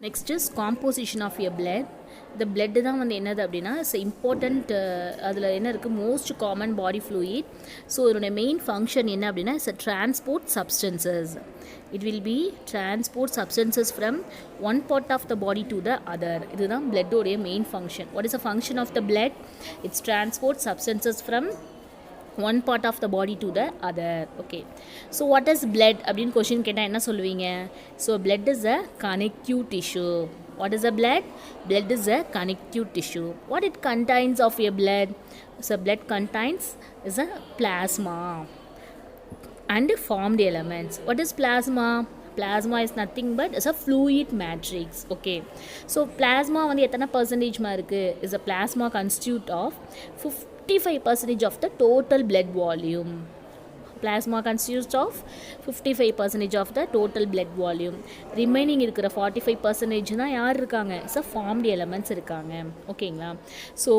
Next is composition of your blood. The blood தான் வந்து என்னது அப்படின்னா இட்ஸ் இம்பார்ட்டண்ட். அதில் என்ன இருக்குது most common body fluid. So இதோட மெயின் ஃபங்க்ஷன் என்ன அப்படின்னா it's transport substances. It will be transport substances from one part of the body to the other. இதுதான் பிளட்டோடைய main function. What is the function of the blood? It's transport substances from one part of the body to the other. Okay, so what is blood அப்படின்னு question கேட்டால் என்ன சொல்லுவீங்க? So blood is a connective tissue. What is a blood? Blood is a connective tissue. What it contains of your blood? So blood contains is a plasma and formed elements. What is plasma? Plasma is nothing but is a fluid matrix. Okay, so plasma வந்து எத்தனை பர்சன்டேஜ்மா இருக்குது? is a plasma constitute of 55% of the total blood volume. Plasma consists of 55% of the total blood volume. Remaining இருக்கிற 45% தான் யார் இருக்காங்க? So formed elements இருக்காங்க. ஓகேங்களா? So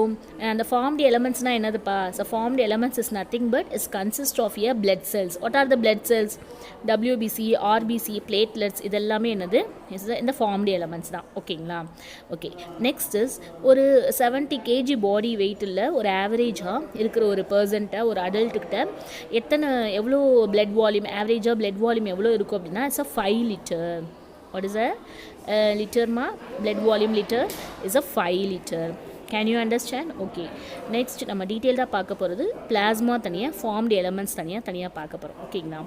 அந்த ஃபார்ம்டு எலமெண்ட்ஸ்னால் என்னதுப்பா? So formed elements is nothing but is consist of a blood cells. What are the blood cells? WBC, RBC, platelets இதெல்லாமே என்னது? இந்த ஃபார்ம்டு எலமெண்ட்ஸ் தான். ஓகேங்களா? ஓகே, நெக்ஸ்ட் இஸ் ஒரு 70 kg பாடி வெயிட்டில் ஒரு ஆவரேஜாக இருக்கிற ஒரு பர்சன்ட்டை ஒரு அடல்ட்டுக்கிட்ட எத்தனை எவ்வளோ பிளட் வால்யூம் ஆவரேஜாக பிளட் வால்யூம் எவ்வளோ இருக்கும் அப்படின்னா இட்ஸ் 5 லிட்டர். வாட் இஸ் லிட்டர்மா? Blood volume litre is 5 litre. Can you understand? Okay, next நம்ம டீட்டெயில்டாக பார்க்க போகிறது பிளாஸ்மா தனியாக, ஃபார்ம்டு எலமெண்ட்ஸ் தனியாக பார்க்க போகிறோம். ஓகேங்களா?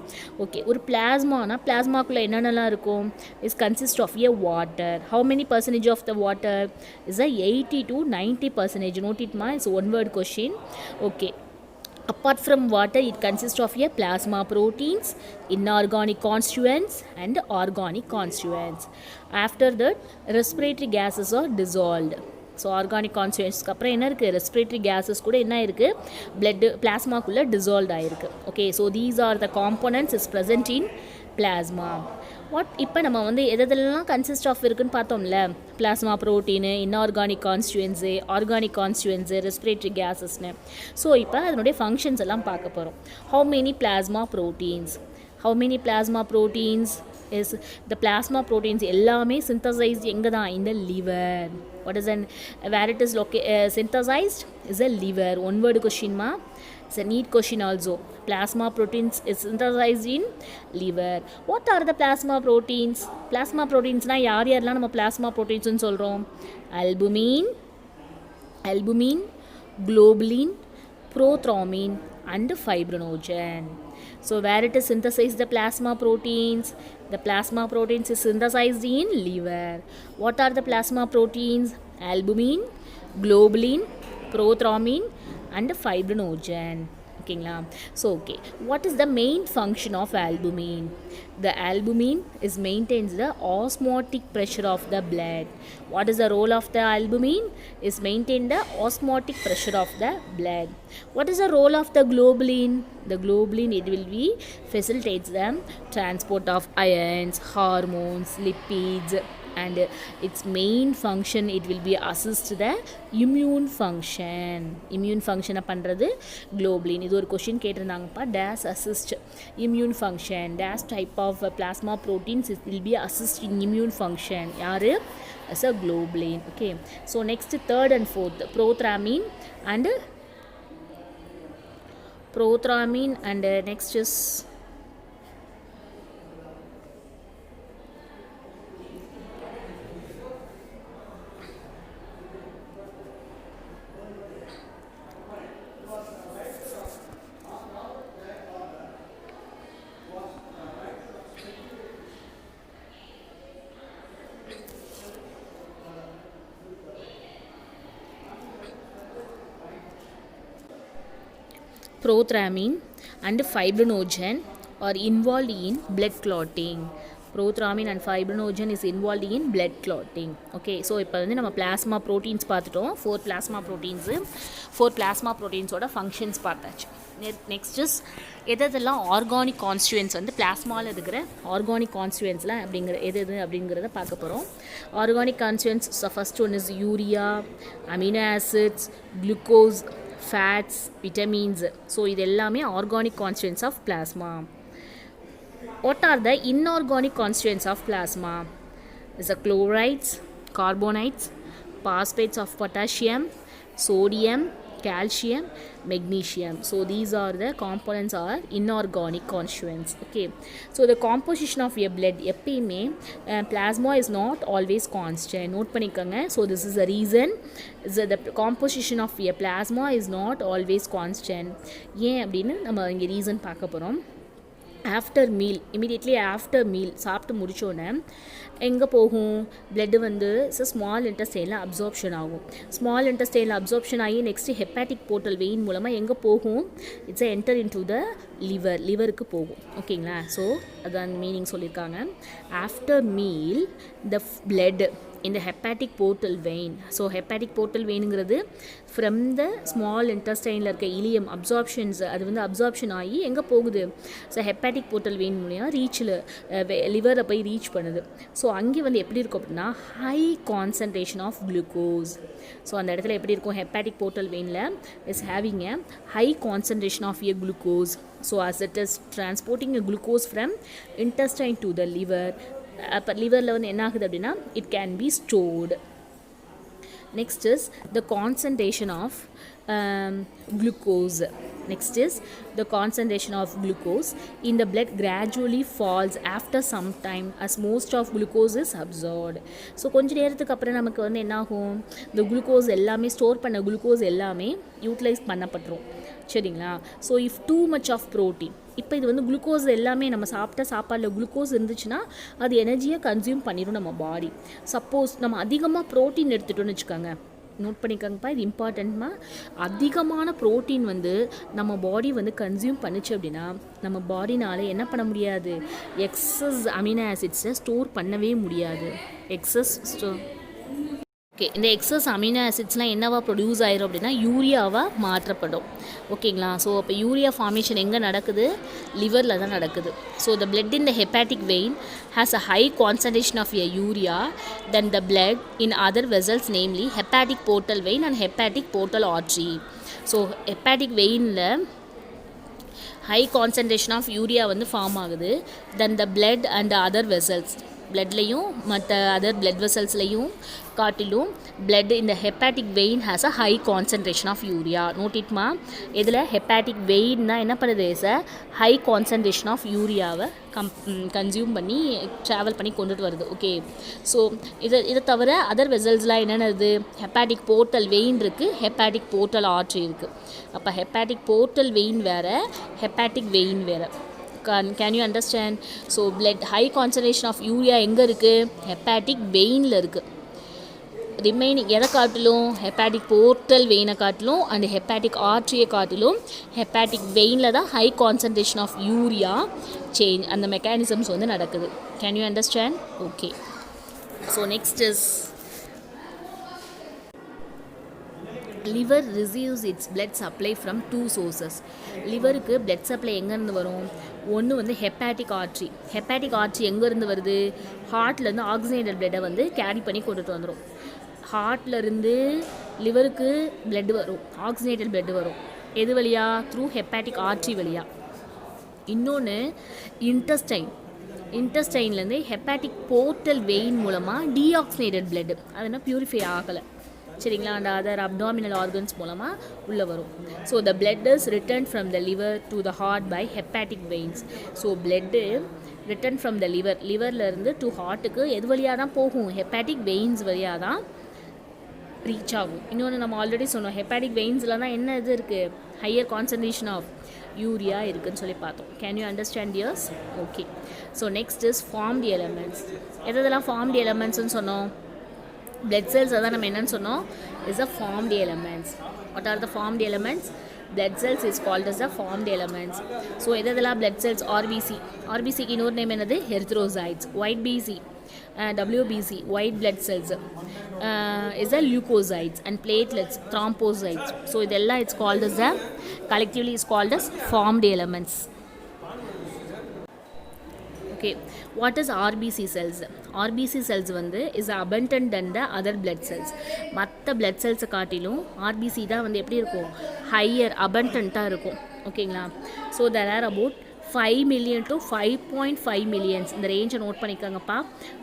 ஓகே, ஒரு பிளாஸ்மாக்குள்ளே என்னென்னலாம் இருக்கும்? Is consist of a water. How many percentage of the water? Is 80 to 90%. Note it மா, it's one word question. Okay, apart from water it consists of a plasma proteins, inorganic constituents and organic constituents. After that respiratory gases are dissolved. So organic கான்ஸ்டியூயன்ட்ஸ்க்கு அப்புறம் என்ன இருக்குது? Respiratory gases கூட என்ன இருக்குது? Blood பிளாஸ்மாக்குள்ளே dissolve ஆகிருக்கு. Okay, so these are the components is present in plasma. இப்போ நம்ம வந்து எதெல்லாம் கன்சிஸ்ட் ஆஃப் இருக்குன்னு பார்த்தோம்ல, plasma protein, inorganic constituents, organic constituents, respiratory கேஸஸ்னு. ஸோ இப்போ அதனுடைய ஃபங்க்ஷன்ஸ் எல்லாம் பார்க்க போகிறோம். How many plasma proteins? How many plasma proteins? Is the plasma proteins எல்லாமே சிந்தசைஸ்ட் எங்கே தான்? இந்த liver. What is where it is synthesized is a liver. One word question ma. It's a neat question also. Plasma proteins is synthesized in liver. What are the plasma proteins? Plasma proteins na யாரெல்லாம் நம்ம plasma proteins னு சொல்றோம்? albumin, globulin, prothrombin and fibrinogen. So where it is synthesized the plasma proteins? The plasma proteins is synthesized in liver. What are the plasma proteins? Albumin, globulin, prothrombin and fibrinogen. ஓகேங்களா? So okay, what is the main function of albumin? The albumin is maintains the osmotic pressure of the blood. What is the role of the albumin? Is maintain the osmotic pressure of the blood. What is the role of the globulin? The globulin, it will be facilitates the transport of ions, hormones, lipids, and its main function it will be assist the immune function பண்றது globulin. இது ஒரு question கேட்டிருந்தாங்கப்பா. dash assist immune function, dash type of plasma proteins it will be assist in immune function. யாரு? as a globulin. Okay, so next third and fourth, prothrombin and next is prothrombin and fibrinogen are involved in blood clotting. Prothrombin and fibrinogen is involved in blood clotting. Okay, so இப்போ வந்து நம்ம plasma proteins பார்த்துட்டோம். 4 plasma proteins ஓட functions பார்த்தாச்சு. Next is எதெல்லாம் organic constituents வந்து பிளாஸ்மாவில் இருக்கிற ஆர்கானிக் கான்ஸ்டியூயன்ஸ்லாம் அப்படிங்கிறத பார்க்க போகிறோம். Organic constituents first one is urea, amino acids, glucose, fats, vitamins. So இது எல்லாமே organic constituents of plasma. What are the inorganic constituents of plasma? is the chlorides, carbonides, phosphates of potassium, sodium, calcium, magnesium. So these are the components are inorganic constituents. Okay, so the composition of your blood எப்பயுமே plasma is not always constant. note பண்ணிக்கோங்க. So this is the reason the composition of your plasma is not always constant. ஏன் அப்படின்னு நம்ம இங்கே reason பார்க்க போகிறோம். After meal, immediately after meal சாப்பிட்டு முடித்தோடனே எங்கே போகும் பிளட்டு வந்து ஸ்மால் இன்டெஸ்டைனில் அப்சார்ப்ஷன் ஆகும். ஸ்மால் இன்டெஸ்டைனில் அப்சார்ப்ஷன் ஆகி நெக்ஸ்ட்டு ஹெப்பாட்டிக் போர்ட்டல் வெயின் மூலமாக எங்கே போகும், it's enter in to the லிவருக்கு போகும். ஓகேங்களா, ஸோ அதான் மீனிங் சொல்லியிருக்காங்க. After meal the blood in the hepatic portal vein. So hepatic portal veinங்கிறது from the small intestineல இருக்க இலியம் அப்சார்ப்ஷன்ஸ் அது வந்து அப்சார்ப்ஷன் ஆகி எங்கே போகுது, ஸோ ஹெப்பாட்டிக் போர்ட்டல் வெயின் மூலியம் ரீச்சில் லிவரை போய் ரீச் பண்ணுது. ஸோ அங்கே வந்து எப்படி இருக்கும் அப்படின்னா high concentration of glucose. So அந்த இடத்துல எப்படி இருக்கும், ஹெப்பாட்டிக் போர்ட்டல் வெயினில் is having a high concentration of a glucose. So as it is transporting a glucose from intestine to the liver, அப்போ லிவரில் வந்து என்ன ஆகுது அப்படின்னா it can be stored. Next is the concentration of glucose. Next is the concentration of glucose in the blood gradually falls after some time as most of glucose is absorbed. So கொஞ்ச நேரத்துக்கு அப்புறம் நமக்கு வந்து என்ன ஆகும், இந்த glucose எல்லாமே store பண்ண குளுக்கோஸ் எல்லாமே யூட்டிலைஸ் பண்ணப்பட்டுரும். சரிங்களா, so if too much of protein, இப்போ இது வந்து குளுக்கோஸ் எல்லாமே நம்ம சாப்பிட்ட சாப்பாடில் குளுக்கோஸ் இருந்துச்சுன்னா அது எனர்ஜியை கன்சியூம் பண்ணிடும் நம்ம பாடி. சப்போஸ் நம்ம அதிகமாக ப்ரோட்டீன் எடுத்துட்டோன்னு வச்சுக்கோங்க, நோட் பண்ணிக்கோங்கப்பா, இது இம்பார்ட்டன்ட்மா. அதிகமான ப்ரோட்டீன் வந்து நம்ம பாடி வந்து கன்சியூம் பண்ணிச்சு அப்படின்னா நம்ம பாடினால் என்ன பண்ண முடியாது, எக்ஸஸ் அமினோ ஆசிட்ஸை ஸ்டோர் பண்ணவே முடியாது. ஓகே, இந்த எக்ஸஸ் அமினோ ஆசிட்ஸ்லாம் என்னவா ப்ரொடியூஸ் ஆயிரும் அப்படின்னா யூரியாவாக மாற்றப்படும். ஓகேங்களா, ஸோ அப்போ யூரியா ஃபார்மேஷன் எங்கே நடக்குது, லிவரில் தான் நடக்குது. So the blood in the hepatic vein has a high concentration of urea than the blood in other vessels, namely hepatic portal vein and hepatic portal artery. So hepatic veinல high concentration of urea வந்து form ஆகுது than the blood and the other vessels. பிளட்லையும் மற்ற other blood வெசல்ஸ்லையும் காட்டிலும் blood இந்த hepatic vein has a high concentration of urea. நோட்டிட்மா, இதில் ஹெப்பாட்டிக் வெயின் தான் என்ன பண்ணுது, is a high concentration of யூரியாவை கன்சியூம் பண்ணி ட்ராவல் பண்ணி கொண்டுட்டு வருது. ஓகே, ஸோ இதை தவிர அதர் வெசல்ஸ்லாம் என்னென்னது, ஹெப்பாட்டிக் போர்ட்டல் வெயின் இருக்குது, ஹெப்பாட்டிக் போர்ட்டல் ஆர்ட்ரி இருக்குது. அப்போ ஹெப்பாட்டிக் போர்ட்டல் வெயின் வேறு, ஹெப்பாட்டிக் வெயின் வேறு. Can you understand? So blood high concentration of urea எங்கே இருக்குது, ஹெப்பாட்டிக் வெயினில் இருக்குது. ரிமைனிங் எதை காட்டிலும், ஹெப்பாட்டிக் போர்ட்டல் வெயினை காட்டிலும் அண்ட் ஹெப்பாட்டிக் ஆர்ட்ரியை காட்டிலும் ஹெப்பாட்டிக் வெயினில் தான் high concentration of urea change அந்த மெக்கானிசம்ஸ் வந்து நடக்குது. Can you understand? Okay, so next is liver receives its blood supply from two sources. லிவருக்கு blood supply எங்கேருந்து வரும், ஒன்று வந்து ஹெப்பாட்டிக் ஆர்ட்ரி. ஹெப்பாட்டிக் ஆர்ட்ரி எங்கேருந்து வருது, ஹார்ட்லேருந்து ஆக்சிஜனேட்டட் பிளட்டை வந்து கேரி பண்ணி கொண்டுட்டு வந்துடும். ஹார்ட்லேருந்து லிவருக்கு பிளட் வரும், ஆக்சிஜனேட்டட் பிளட் வரும். எது வழியாக, த்ரூ ஹெப்பாட்டிக் ஆர்ட்ரி வழியாக. இன்னொன்று இன்டெஸ்டைன்லேருந்து ஹெப்பாட்டிக் போர்ட்டல் வெயின் மூலமாக டீஆக்சினேட்டட் பிளட் அது என்ன பியூரிஃபை ஆகலை. சரிங்களா, அந்த அதர் அப்டாமினல் ஆர்கன்ஸ் மூலமாக உள்ளே வரும். So the blood is return from the liver to the heart by hepatic veins. So blood return from the லிவர்லேருந்து டு ஹார்ட்டுக்கு எது வழியாக தான் போகும், ஹெப்பாட்டிக் வெயின்ஸ் வழியாக தான் ரீச் ஆகும். இன்னொன்று நம்ம ஆல்ரெடி சொன்னோம், ஹெப்பாட்டிக் வெயின்ஸில் தான் என்ன இது இருக்குது, ஹையர் கான்சன்ட்ரேஷன் ஆஃப் யூரியா இருக்குதுன்னு சொல்லி பார்த்தோம். Can you understand years? Okay, so next is formed elements. எதெல்லாம் ஃபார்ம்டு எலமெண்ட்ஸ்னு சொன்னோம், blood cells அதான் நம்ம என்னன்னு சொன்னோம், is a formed elements. What are the formed elements? Blood cells is called as the formed elements. So எதெல்லாம் blood cells, RBCக்கு இன்னொரு name என்னது, erythrocytes. white BC, WBC, white blood cells is a leukocytes, and platelets, thrombocytes. So இதெல்லாம் it's called as the collectively is called as formed elements. Okay, what is RBC cells? RBC cells வந்து is abundant than the other blood cells. மற்ற blood cells காட்டிலும் RBC தான் வந்து எப்படி இருக்கும், higher அபண்டண்ட்டாக இருக்கும். ஓகேங்களா, so there are about 5 million to 5.5 millions இந்த ரேஞ்சை note பண்ணிக்கோங்கப்பா.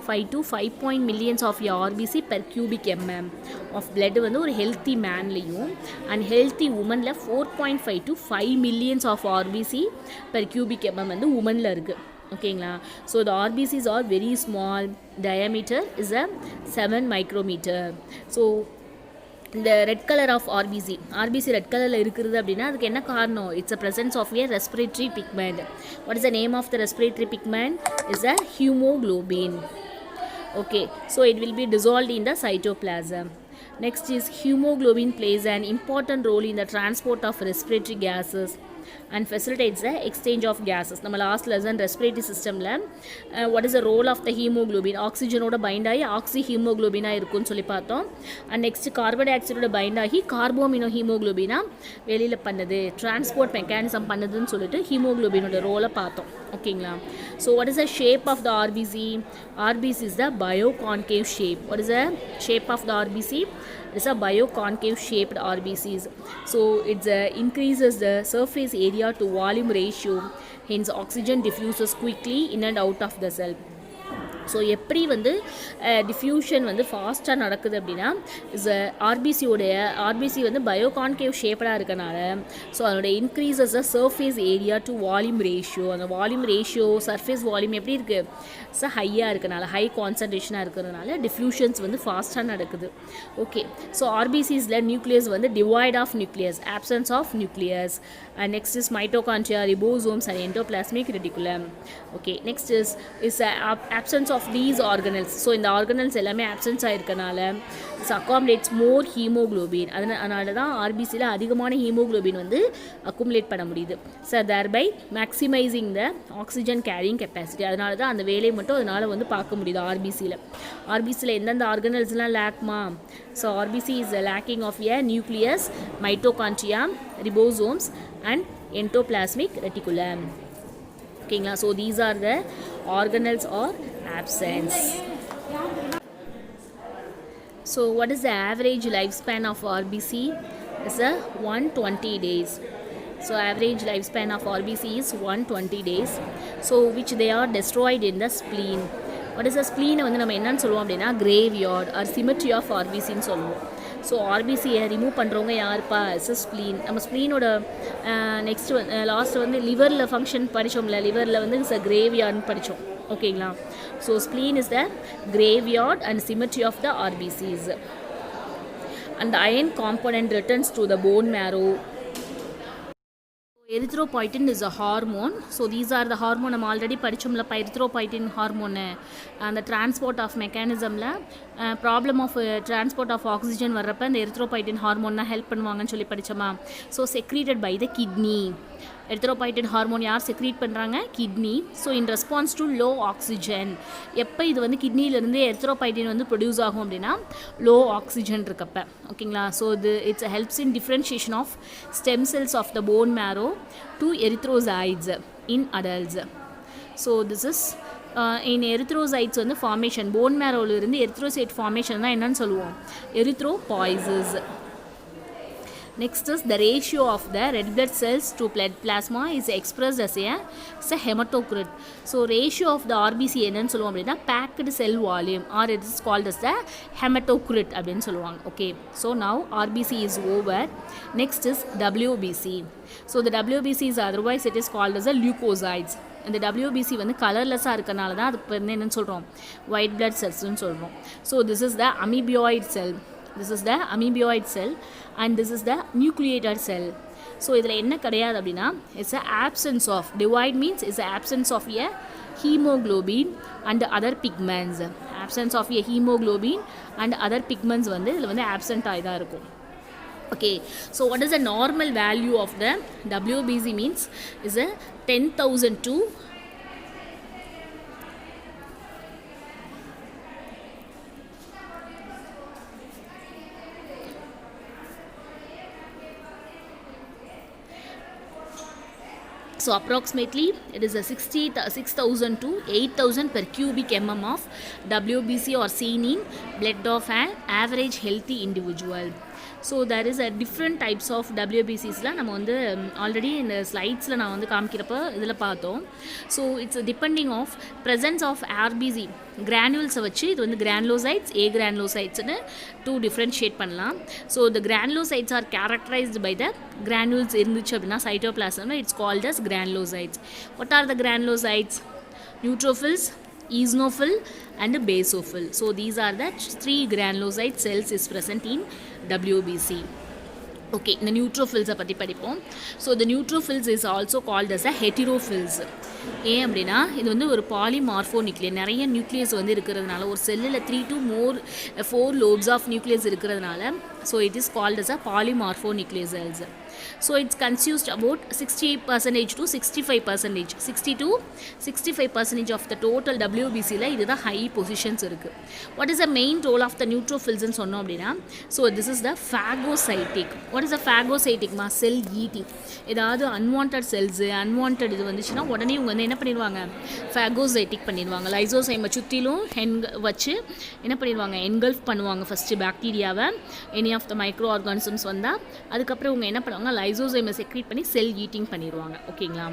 5 to 5 millions of your RBC per cubic mm of blood வந்து ஒரு healthy மேன்லேயும் and healthy உமனில் 4.5 to 5 millions of RBC per cubic mm வந்து உமனில் இருக்குது. ஓகேங்களா? So the RBCs are very small. Diameter is a 7 micrometer. So இந்த red colour of RBC red கலரில் இருக்கிறது அப்படின்னா அதுக்கு என்ன காரணம்? It's a presence of a respiratory pigment. What is the name of the respiratory pigment? Is a hemoglobin. Okay, so it will be dissolved in the cytoplasm. Next is hemoglobin plays an important role in the transport of respiratory gases and facilitates the exchange of gases. நம்ம last lesson respiratory சிஸ்டமில் what is the role of the haemoglobin, ஆக்சிஜனோட bind ஆகி ஆக்சி ஹீமோக்ளோபினாக இருக்கும்னு சொல்லி பார்த்தோம். And next carbon டை ஆக்சைடோட பைண்ட் ஆகி கார்போமினோ ஹீமோக்ளோபினாக வெளியில் பண்ணுது, டிரான்ஸ்போர்ட் மெக்கானிசம் பண்ணுதுன்னு சொல்லிட்டு ஹீமோக்ளோபினோட ரோலை பார்த்தோம். ஓகேங்களா? So what is the shape of the RBC? RBC is the biconcave shape. What is the shape of the RBC? It's a bioconcave shaped RBCs. So it increases the surface area to volume ratio, hence oxygen diffuses quickly in and out of the cell. So எப்படி வந்து diffusion வந்து ஃபாஸ்ட்டாக நடக்குது அப்படின்னா RBC வந்து பயோகான்கேவ் ஷேப்படாக இருக்கனால so அதோட increases surface area to volume ratio. அந்த வால்யூம் ரேஷியோ சர்ஃபேஸ் வால்யூம் எப்படி இருக்குது? ஸோ ஹையாக இருக்கனால, ஹை கான்சன்ட்ரேஷனாக இருக்கிறதுனால டிஃப்யூஷன்ஸ் வந்து ஃபாஸ்ட்டாக நடக்குது. ஓகே, ஸோ ஆர்பிசிஸில் நியூக்ளியஸ் வந்து divide of nucleus, absence of nucleus. And next is mitochondria, ribosomes and endoplasmic reticulum. Okay, next is absence of these organelles. So இந்த ஆர்கனல்ஸ் எல்லாமே ஆப்சன்ஸ் ஆகிருக்கனால இட்ஸ் அக்காமுலேட்ஸ் மோர் ஹீமோக்ளோபின். அதனால தான் ஆர்பிசியில் அதிகமான haemoglobin வந்து அக்குமுலேட் பண்ண முடியுது. So thereby maximising the oxygen carrying capacity. அதனால தான் அந்த வேலையை மட்டும் அதனால் வந்து பார்க்க முடியுது ஆர்பிசியில் எந்தெந்த ஆர்கனல்ஸ்லாம் லேக்மா? So RBC is lacking of a nucleus, mitochondria, ribosomes and endoplasmic reticulum. ஓகேங்களா? So these are the organelles or absence. So what is the average lifespan of RBC? Is a 120 days. So average lifespan of RBC is 120 days. So which they are destroyed in the spleen. What is the spleen? வந்து நம்ம என்னன்னு சொல்லுவோம் அப்படின்னா graveyard or cemetery of RBC ன்னு சொல்லுவோம். So ஆர்பிசியை remove பண்ணுறவங்க யாருப்பா? Is spleen. நம்ம ஸ்ப்ளீனோட நெக்ஸ்ட் லாஸ்ட் வந்து லிவரில் ஃபங்க்ஷன் படித்தோம்ல, லிவரில் வந்து இட்ஸ் அ கிரேவ்யார்ட்னு படித்தோம். ஓகேங்களா? So spleen is the graveyard and cemetery of the RBCs. And the iron component returns to the bone marrow. Erythropoietin is a hormone. So these are the hormone. நம்ம already படித்தோம்லப்பா erythropoietin ஹார்மோனு. அந்த transport of மெக்கானிசமில் problem of transport of oxygen வர்றப்ப இந்த erythropoietin hormone தான் help பண்ணுவாங்கன்னு சொல்லி படித்தோமா? So secreted by the kidney. Erythropoietin hormone யார் செக்ரீட் பண்ணுறாங்க? Kidney. So in response to low oxygen. எப்போ இது வந்து கிட்னியிலேருந்து எரித்ரோபாய்டின் வந்து ப்ரொடியூஸ் ஆகும் அப்படின்னா லோ ஆக்சிஜன் இருக்கப்ப. ஓகேங்களா? So it's helps in differentiation of stem cells of the bone marrow to erythrocytes in adults. So this is in erythrocytes வந்து formation, bone marrow இருந்து erythrocyte formation தான் என்னன்னு சொல்லுவோம்? erythropoiesis. Next is the ratio of the red blood cells to blood plasma is expressed as a hematocrit. So ratio of the RBC என்னன்னு சொல்லுவோம் அப்படின்னா packed cell volume or it is called as the hematocrit அப்படின்னு சொல்லுவாங்க. Okay, so now RBC is over. Next is WBC. So the WBC is otherwise it is called as a leukocytes. இந்த WBC வந்து கலர்லெஸ்ஸாக இருக்கனால தான் அதுக்கு வந்து என்னென்னு சொல்கிறோம்? ஒயிட் பிளட் செல்ஸ்ன்னு சொல்கிறோம். So this is the amoeboid cell. This is the amoeboid cell and this is the nucleated cell. So இதில் என்ன கிடையாது அப்படின்னா it's a absence of, divide means it's absence of a haemoglobin and other pigments. Absence of a haemoglobin and other pigments வந்து இதில் வந்து ஆப்சண்ட்டாக தான் இருக்கும். Okay, so what is the normal value of the WBC means is a 10,000 to so approximately it is a 6,000 to 8,000 per cubic mm of WBC or seen in blood of an average healthy individual. So there is a different types of டபிள்யூபிசிஸ்லாம் நம்ம வந்து already இந்த ஸ்லைட்ஸில் நான் வந்து காமிக்கிறப்ப இதில் பார்த்தோம். So it's depending of presence of RBC கிரானுவல்ஸை வச்சு இது வந்து கிரானுலோசைட்ஸ் ஏ கிரானுலோசைட்ஸ்னு டிஃப்ரென்ஷியேட் பண்ணலாம். So the granulocytes are characterized by the granules இருந்துச்சு அப்படின்னா சைட்டோபிளாசமில் it's called as granulocytes. What are the granulocytes? Neutrophils, eosinophil and basophil. So these are the 3 granulocyte cells is present in WBC. Okay, the neutrophils பற்றி படிப்போம். So the neutrophils is also called as a heterophils. ஏன் அப்படின்னா இது வந்து ஒரு பாலிமார்ஃபோ nucleus, நிறைய nucleus வந்து இருக்கிறதுனால ஒரு செல்லில் 3 to 4 lobes ஆஃப் நியூக்ளியஸ் இருக்கிறதுனால so it is called as a polymorpho nucleus cells. So it's consumed about 60% to 65%, 60 to 65% of the total டபிள்யூபிசியில் இதுதான் ஹை பொசிஷன்ஸ் இருக்குது. What is the main role of the நியூட்ரோஃபில்ஸ்ன்னு சொன்னோம் அப்படின்னா so this is the phagocytic. What is the ஃபேகோசைட்டிக்மா? Cell eating. ஏதாவது unwanted cells unwanted இது வந்துச்சுன்னா உடனே இவங்க வந்து என்ன பண்ணிடுவாங்க? ஃபேகோசைட்டிக் பண்ணிடுவாங்க. லைசோசைமை சுற்றிலும் வச்சு என்ன பண்ணிடுவாங்க? என்கல்ஃப் பண்ணுவாங்க ஃபஸ்ட்டு பாக்டீரியாவை, any of the micro organisms வந்தால். அதுக்கப்புறம் இவங்க என்ன பண்ணுவாங்க? லைசோசைமை செக்ரீட் பண்ணி செல் ஈட்டிங் பண்ணிடுவாங்க. ஓகேங்களா?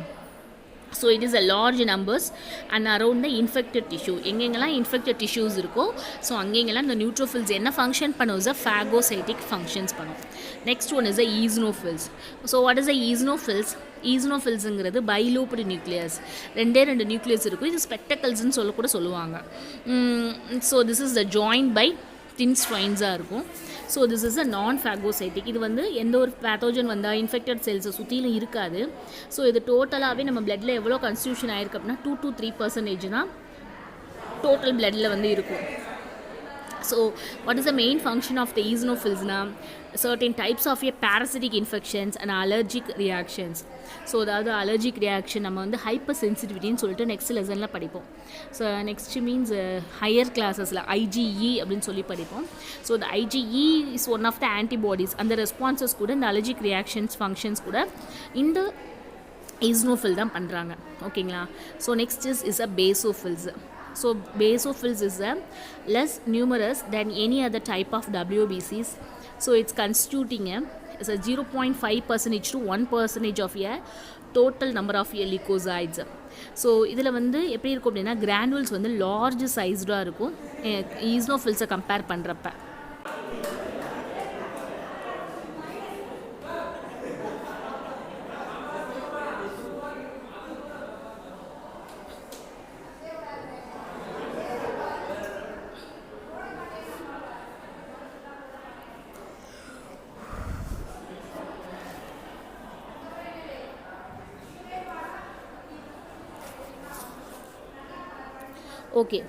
So it is a large numbers and around the infected tissue. எங்கெங்கெல்லாம் இன்ஃபெக்டட் டிஷ்யூஸ் இருக்கோ ஸோ அங்கெங்கெல்லாம் இந்த நியூட்ரோஃபில்ஸ் என்ன ஃபங்க்ஷன் பண்ணும்? இஸ் அ ஃபேகோசைட்டிக் ஃபங்க்ஷன்ஸ் பண்ணும். Next one is a eosinophils. So what is a eosinophils? ஈஸ்னோஃபில்ஸுங்கிறது பைலோப்டு நியூக்ளியஸ், 2 நியூக்ளியஸ் இருக்கும். இது ஸ்பெக்டக்கல்ஸ்ன்னு சொல்லக்கூட சொல்லுவாங்க. So this is the joint by thin ஸ்ட்ரைன்ஸாக இருக்கும். ஸோ திஸ் இஸ் அ நான் ஃபேகோசைட்டிக். இது வந்து எந்த ஒரு பேத்தோஜன் வந்தால் இன்ஃபெக்டட் செல்ஸை சுற்றிலும் இருக்காது. ஸோ இது டோட்டலாகவே நம்ம பிளட்டில் எவ்வளோ கன்ஸ்டியூஷன் ஆயிருக்கு அப்படின்னா 2 to 3% தான் டோட்டல் பிளட்டில் வந்து இருக்கும். So what is the main function of the eosinophils? Certain types of parasitic infections and allergic reactions. So அதாவது allergic reaction நம்ம வந்து ஹைப்பர் சென்சிட்டிவிட்டின்னு சொல்லிட்டு நெக்ஸ்ட் லெசனில் படிப்போம். ஸோ நெக்ஸ்ட் மீன்ஸ் ஹையர் கிளாஸஸில் IgE அப்படின்னு சொல்லி படிப்போம். So the IgE is one of the antibodies. அந்த ரெஸ்பான்சஸ் கூட இந்த allergic reactions functions கூட இந்த eosinophil தான் பண்ணுறாங்க. ஓகேங்களா? So next is a basophils. So basophils is less numerous than any other type of WBCs. So it's constituting a 0.5% to 1% of a total number of leukocytes. So இதில் வந்து எப்படி இருக்கும் அப்படின்னா கிரானுவல்ஸ் வந்து லார்ஜ் சைஸ்டாக இருக்கும் ஈஸ்னோஃபில்ஸை கம்பேர் பண்ணுறப்ப. Okay,